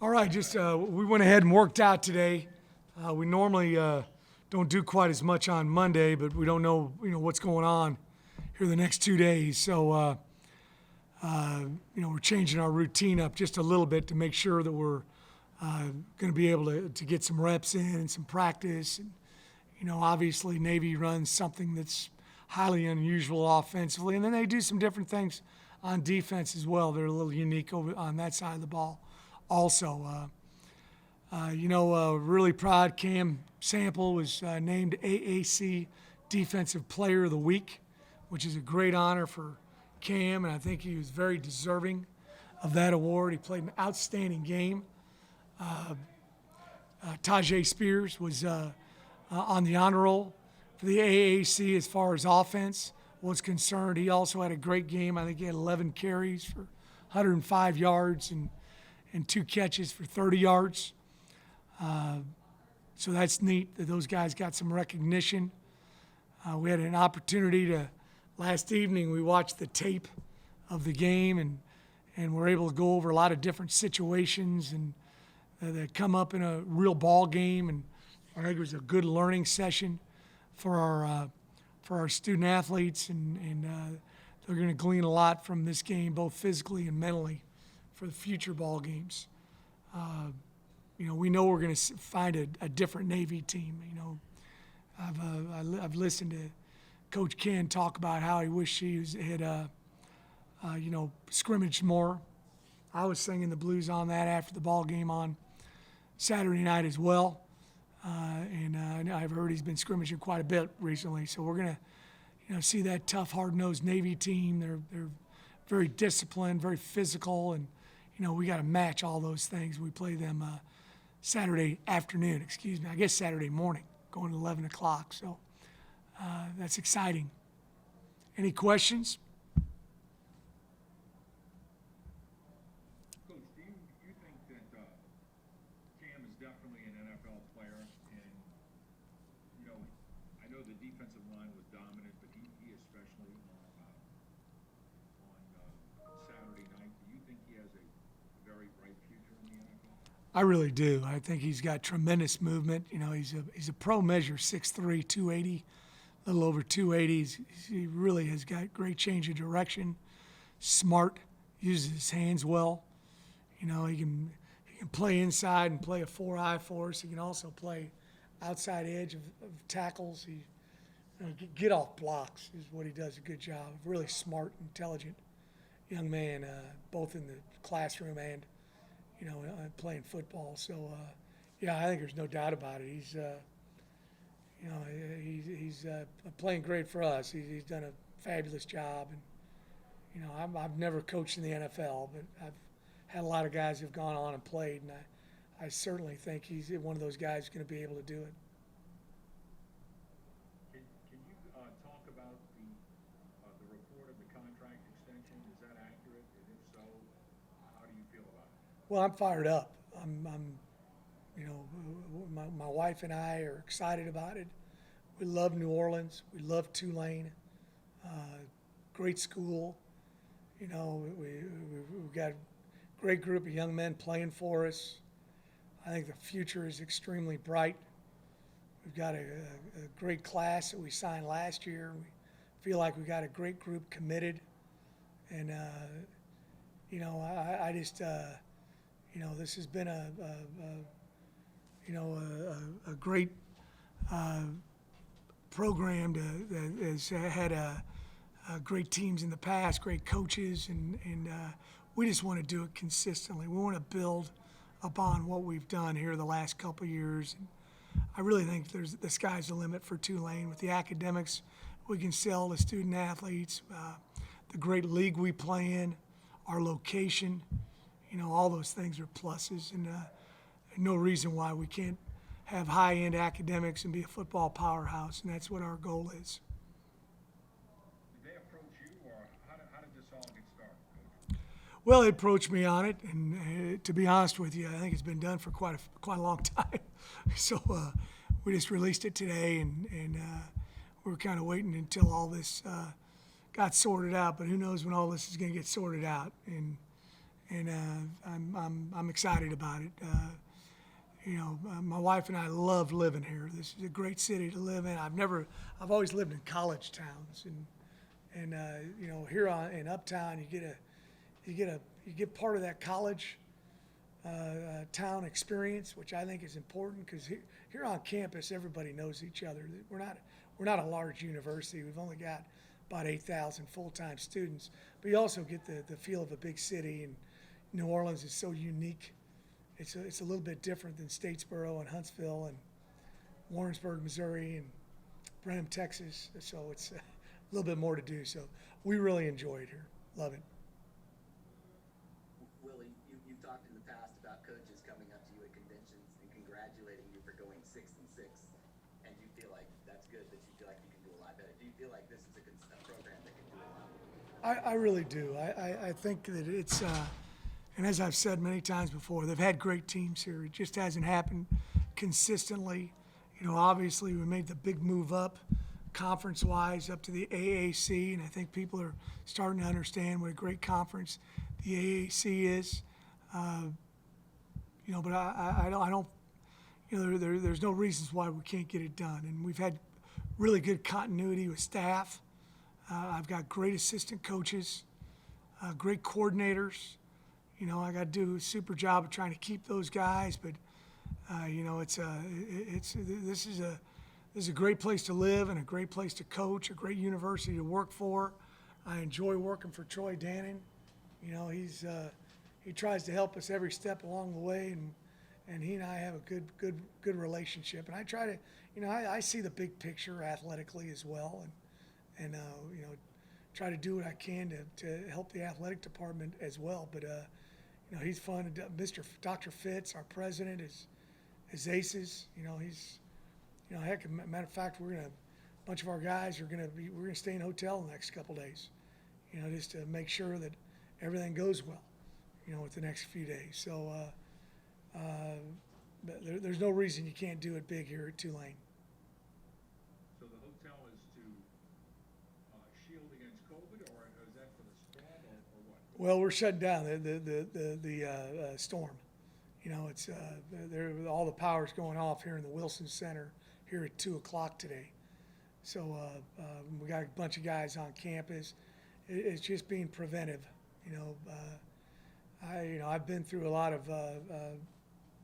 All right, just we went ahead and worked out today. We normally don't do quite as much on Monday, but we don't know what's going on here the next 2 days. So we're changing our routine up just a little bit to make sure that we're going to be able to get some reps in and some practice. And, obviously Navy runs something that's highly unusual offensively, and then they do some different things on defense as well. They're a little unique over on that side of the ball. Also, really proud Cam Sample was named AAC Defensive Player of the Week, which is a great honor for Cam, and I think he was very deserving of that award. He played an outstanding game. Tajay Spears was on the honor roll for the AAC as far as offense was concerned. He also had a great game. I think he had 11 carries for 105 yards and 2 catches for 30 yards. So that's neat that those guys got some recognition. We had an opportunity last evening we watched the tape of the game and we're able to go over a lot of different situations and that come up in a real ball game, and I think it was a good learning session for our student athletes, and they're going to glean a lot from this game, both physically and mentally, for the future ball games. We know we're going to find a different Navy team. I've listened to Coach Ken talk about how he wished he had scrimmaged more. I was singing the blues on that after the ball game on Saturday night as well. And I've heard he's been scrimmaging quite a bit recently. So we're going to see that tough, hard-nosed Navy team. They're very disciplined, very physical, and we got to match all those things. We play them Saturday afternoon, I guess Saturday morning, going to 11 o'clock. So that's exciting. Any questions? Coach, do you think that Cam is definitely an NFL player? And, I know the defensive line was dominant, but he especially on Saturday night, do you think he has a very bright future in the NFL? I really do. I think he's got tremendous movement. He's a pro measure, 6'3", 280, a little over 280. He really has got great change of direction, smart, uses his hands well. He can play inside and play a 4-eye for us. He can also play outside edge of tackles. He get off blocks is what he does a good job. Really smart, intelligent young man, both in the classroom and playing football. So I think there's no doubt about it. He's playing great for us. He's done a fabulous job, and I've never coached in the NFL, but I've had a lot of guys who've gone on and played, and I certainly think he's one of those guys who's going to be able to do it. Can you talk about the report of the contract extension? Is that accurate? And if so, how do you feel about it? Well, I'm fired up. My wife and I are excited about it. We love New Orleans. We love Tulane. Great school. We've got a great group of young men playing for us. I think the future is extremely bright. We've got a great class that we signed last year. We feel like we got a great group committed. And, I just, this has been a great program that has had great teams in the past, great coaches, and we just want to do it consistently. We want to build upon what we've done here the last couple of years. And I really think the sky's the limit for Tulane with the academics we can sell to student athletes, the great league we play in, our location. All those things are pluses, and no reason why we can't have high-end academics and be a football powerhouse, and that's what our goal is. Did they approach you, or how did this all get started, Coach? Well, they approached me on it, and to be honest with you, I think it's been done for quite a long time. So we just released it today, and we're kind of waiting until all this got sorted out. But who knows when all this is going to get sorted out? And and I'm excited about it. My wife and I love living here. This is a great city to live in. I've always lived in college towns, and here in Uptown, you get part of that college town experience, which I think is important because here on campus, everybody knows each other. We're not a large university. We've only got about 8,000 full-time students, but you also get the feel of a big city, and New Orleans is so unique. It's a little bit different than Statesboro and Huntsville and Warrensburg, Missouri, and Brenham, Texas. So it's a little bit more to do. So we really enjoy it here. Love it. Willie, you've talked in the past about coaches coming up to you at conventions and congratulating you for going 6-6, and you feel like that's good, but you feel like you can do a lot better. Do you feel like this is a program that can do a lot more? I really do. I think that it's, and as I've said many times before, they've had great teams here. It just hasn't happened consistently. Obviously we made the big move up conference-wise up to the AAC, and I think people are starting to understand what a great conference the AAC is. But I don't, there's no reasons why we can't get it done. And we've had really good continuity with staff. I've got great assistant coaches, great coordinators. I got to do a super job of trying to keep those guys, but this is a great place to live and a great place to coach, a great university to work for. I enjoy working for Troy Dannon. He tries to help us every step along the way, and he and I have a good relationship. And I try to, I see the big picture athletically as well, and try to do what I can to help the athletic department as well. But he's fun. Dr. Fitz, our president, is aces. He's heck. Matter of fact, a bunch of our guys we're gonna stay in a hotel the next couple days. Just to make sure that everything goes well. With the next few days. So, but there's no reason you can't do it big here at Tulane. So the hotel is to shield against COVID, or is that for the storm, or what? Well, we're shutting down the storm. It's all the power's going off here in the Wilson Center here at 2:00 today. So we got a bunch of guys on campus. It's just being preventive. I've been through a lot of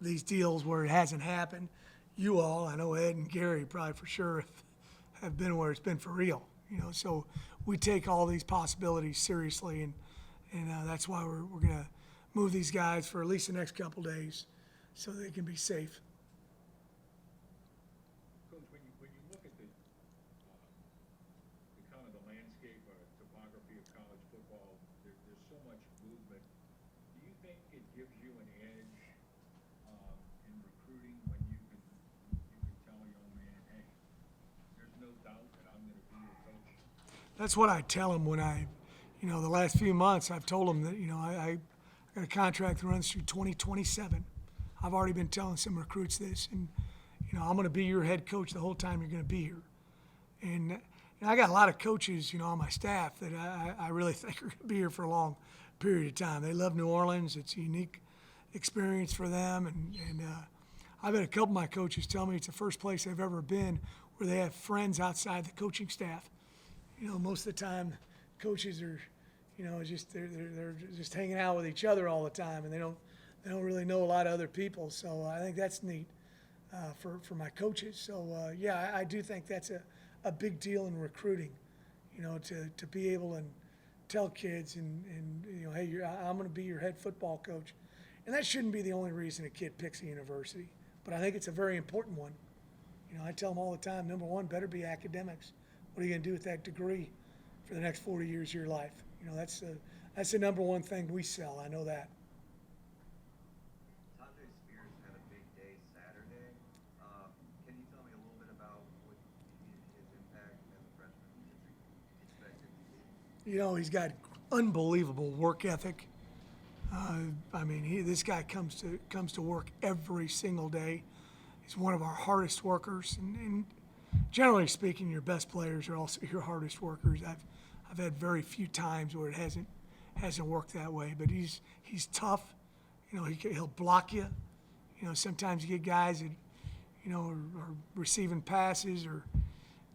these deals where it hasn't happened. You all, I know Ed and Gary probably for sure have been where it's been for real. So we take all these possibilities seriously, and that's why we're going to move these guys for at least the next couple days so they can be safe. Coach, when you look at the kind of the landscape or topography of college football, there's so much movement. Do you think it gives you an edge in recruiting when you can tell a young man, hey, there's no doubt that I'm going to be your coach? That's what I tell them when the last few months I've told them that, I got a contract that runs through 2027. I've already been telling some recruits this, and, I'm going to be your head coach the whole time you're going to be here. And I got a lot of coaches, on my staff that I really think are going to be here for a long period of time. They love New Orleans. It's a unique experience for them. And I've had a couple of my coaches tell me it's the first place they've ever been where they have friends outside the coaching staff. Most of the time coaches are, they're just hanging out with each other all the time, and they don't really know a lot of other people. So I think that's neat for my coaches. So yeah, I do think that's a big deal in recruiting, to be able to tell kids and hey, I'm going to be your head football coach. And that shouldn't be the only reason a kid picks a university, but I think it's a very important one. I tell them all the time, number one, better be academics. What are you going to do with that degree for the next 40 years of your life? That's the number one thing we sell. I know that. Spears had a big day Saturday. Can you tell me a little bit about what his impact as a freshman is expected to be? He's got unbelievable work ethic. This guy comes to work every single day. He's one of our hardest workers, and generally speaking, your best players are also your hardest workers. I've had very few times where it hasn't hasn't worked that way. But he's tough. You know, he'll block you. You know, sometimes you get guys that, you know, are receiving passes or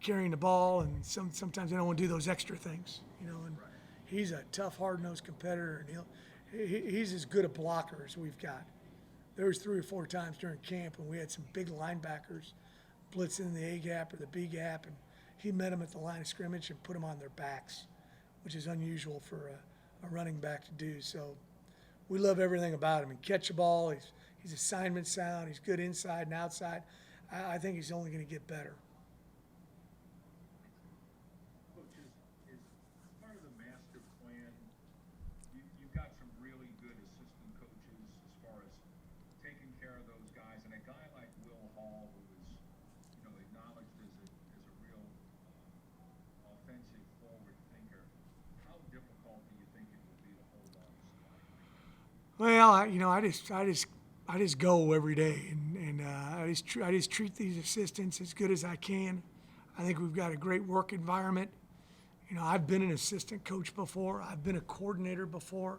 carrying the ball, and sometimes they don't want to do those extra things. You know, and he's a tough, hard-nosed competitor, and he's as good a blocker as we've got. There was 3 or 4 times during camp when we had some big linebackers blitzing in the A gap or the B gap, and he met them at the line of scrimmage and put them on their backs, which is unusual for a running back to do. So we love everything about him. He catch the ball. He's assignment sound. He's good inside and outside. I think he's only going to get better. Coach, is part of the master plan, you've got some really good assistant coaches as far as taking care of those guys, and a guy like Will Hall, who is, you know, acknowledged as a real offensive forward thinker, how difficult do you think it will be to hold on to somebody like that? Well, I just go every day, and I just treat these assistants as good as I can. I think we've got a great work environment. You know, I've been an assistant coach before. I've been a coordinator before,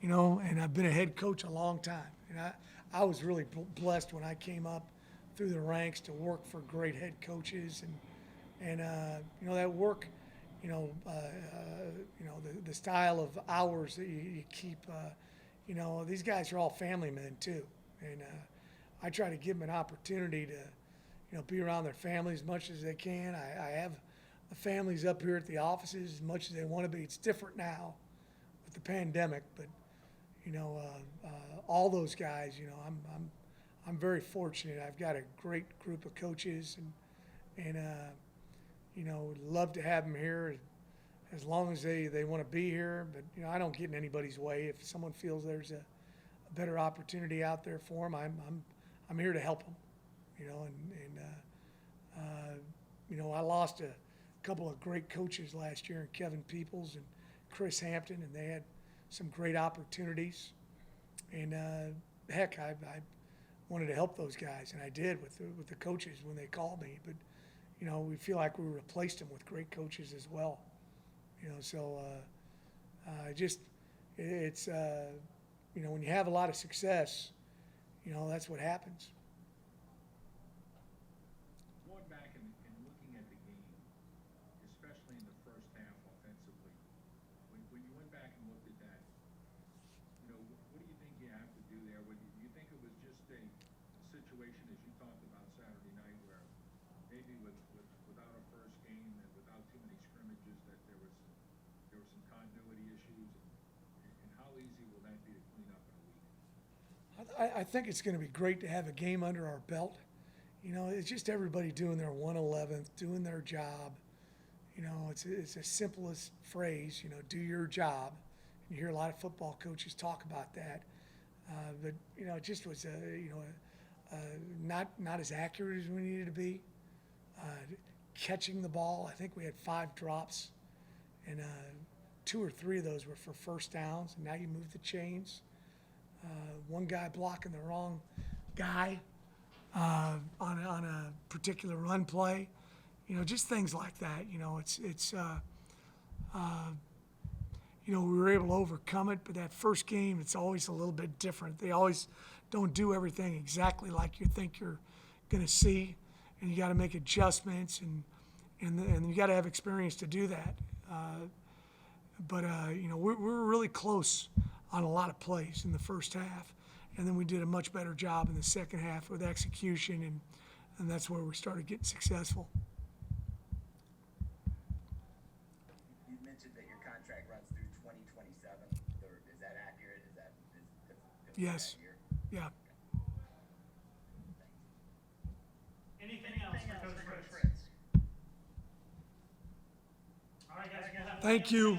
you know, and I've been a head coach a long time. And I was really blessed when I came up through the ranks to work for great head coaches, and you know, that work, you know, the style of hours that you keep. You know, these guys are all family men too, and I try to give them an opportunity to, you know, be around their families as much as they can. I have the families up here at the offices as much as they want to be. It's different now with the pandemic, but you know, all those guys, you know, I'm very fortunate. I've got a great group of coaches, and you know, would love to have them here as long as they want to be here. But you know, I don't get in anybody's way. If someone feels there's a better opportunity out there for them, I'm here to help them. You know, and you know, I lost a couple of great coaches last year, in Kevin Peoples and Chris Hampton, and they had some great opportunities. And heck, I wanted to help those guys, and I did with the coaches when they called me. But you know, we feel like we replaced them with great coaches as well. You know, so it's you know, when you have a lot of success, you know, that's what happens. Going back and looking at the game, especially in the first half offensively, when you went back and looked at that, you know, what do you think you have to do there? Do you think it was just a situation, as you talked about Saturday night, where maybe without a first game and without too many scrimmages, that there were some continuity issues, and how easy will that be to clean up in a week? I think it's going to be great to have a game under our belt. You know, it's just everybody doing their 111th, doing their job. You know, it's the simplest phrase, you know, do your job. You hear a lot of football coaches talk about that. But, you know, it just was, not as accurate as we needed to be. Catching the ball, I think we had 5 drops, and 2 or 3 of those were for first downs, and now you move the chains. One guy blocking the wrong guy on a particular run play, you know, just things like that. You know, you know, we were able to overcome it, but that first game, it's always a little bit different. They always don't do everything exactly like you think you're going to see, and you got to make adjustments, and you got to have experience to do that. But you know, we're really close on a lot of plays in the first half, and then we did a much better job in the second half with execution, and that's where we started getting successful. You mentioned that your contract runs through 2027. Is that accurate? Is Yes. that year? Yeah. Anything else for Coach Fritz? All right, guys. Thank you.